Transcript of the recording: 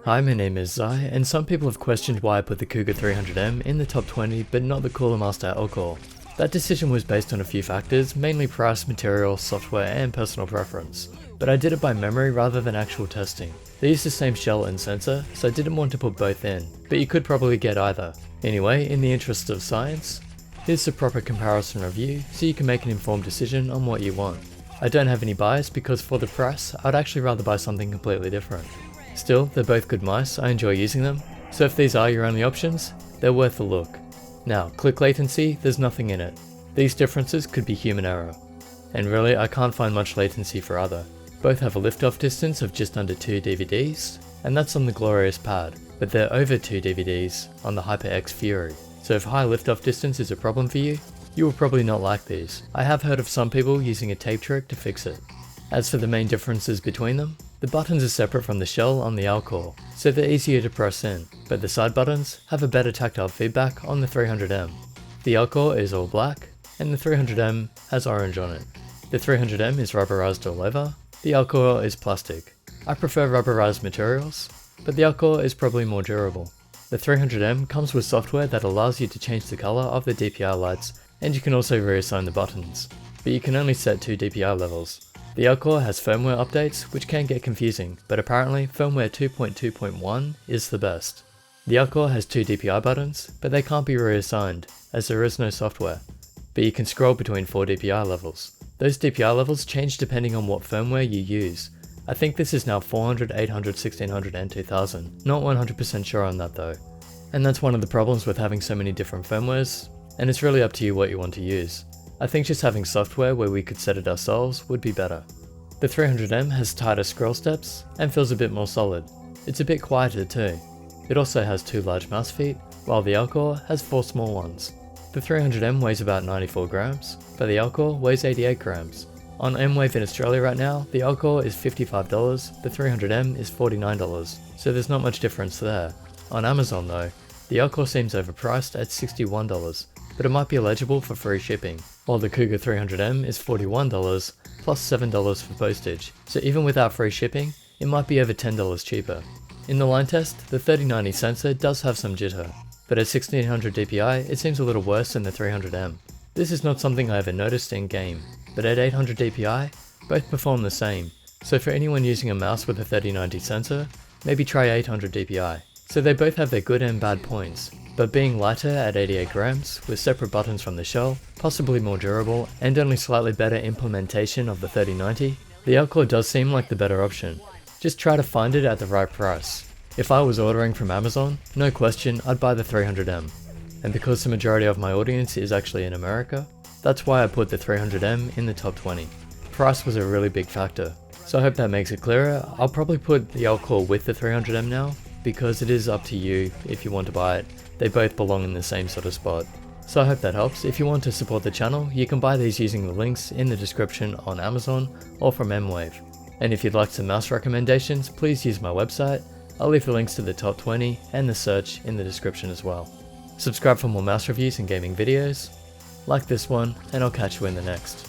Hi, my name is Zai, and some people have questioned why I put the Cougar 300M in the top 20 but not the Cooler Master Alcor. That decision was based on a few factors, mainly price, material, software, and personal preference. But I did it by memory rather than actual testing. They use the same shell and sensor, so I didn't want to put both in, but you could probably get either. Anyway, in the interest of science, here's the proper comparison review so you can make an informed decision on what you want. I don't have any bias because for the price, I'd actually rather buy something completely different. Still, they're both good mice, I enjoy using them, so if these are your only options, they're worth a look. Now, click latency, there's nothing in it. These differences could be human error. And really, I can't find much latency for either. Both have a liftoff distance of just under 2 DVDs, and that's on the glorious pad, but they're over 2 DVDs on the HyperX Fury. So if high liftoff distance is a problem for you, you will probably not like these. I have heard of some people using a tape trick to fix it. As for the main differences between them, the buttons are separate from the shell on the Alcor, so they're easier to press in, but the side buttons have a better tactile feedback on the 300M. The Alcor is all black, and the 300M has orange on it. The 300M is rubberized all over, the Alcor is plastic. I prefer rubberized materials, but the Alcor is probably more durable. The 300M comes with software that allows you to change the color of the DPI lights, and you can also reassign the buttons, but you can only set 2 DPI levels. The Alcor has firmware updates, which can get confusing, but apparently firmware 2.2.1 is the best. The Alcor has 2 DPI buttons, but they can't be reassigned, as there is no software. But you can scroll between 4 DPI levels. Those DPI levels change depending on what firmware you use. I think this is now 400, 800, 1600 and 2000, not 100% sure on that though. And that's one of the problems with having so many different firmwares, and it's really up to you what you want to use. I think just having software where we could set it ourselves would be better. The 300M has tighter scroll steps and feels a bit more solid. It's a bit quieter too. It also has 2 large mouse feet, while the Alcor has 4 small ones. The 300M weighs about 94 grams, but the Alcor weighs 88 grams. On M-Wave in Australia right now, the Alcor is $55, the 300M is $49, so there's not much difference there. On Amazon though, the Alcor seems overpriced at $61, but it might be eligible for free shipping, while the Cougar 300M is $41 plus $7 for postage, so even without free shipping, it might be over $10 cheaper. In the line test, the 3090 sensor does have some jitter, but at 1600 DPI it seems a little worse than the 300M. This is not something I ever noticed in game, but at 800 DPI, both perform the same, so for anyone using a mouse with a 3090 sensor, maybe try 800 DPI. So they both have their good and bad points, but being lighter at 88 grams, with separate buttons from the shell, possibly more durable, and only slightly better implementation of the 3090, the Alcor does seem like the better option. Just try to find it at the right price. If I was ordering from Amazon, no question I'd buy the 300M. And because the majority of my audience is actually in America, that's why I put the 300M in the top 20. Price was a really big factor, so I hope that makes it clearer. I'll probably put the Alcor with the 300M now, because it is up to you if you want to buy it. They both belong in the same sort of spot. So I hope that helps. If you want to support the channel, you can buy these using the links in the description on Amazon or from M-Wave. And if you'd like some mouse recommendations, please use my website. I'll leave the links to the top 20 and the search in the description as well. Subscribe for more mouse reviews and gaming videos. Like this one, and I'll catch you in the next.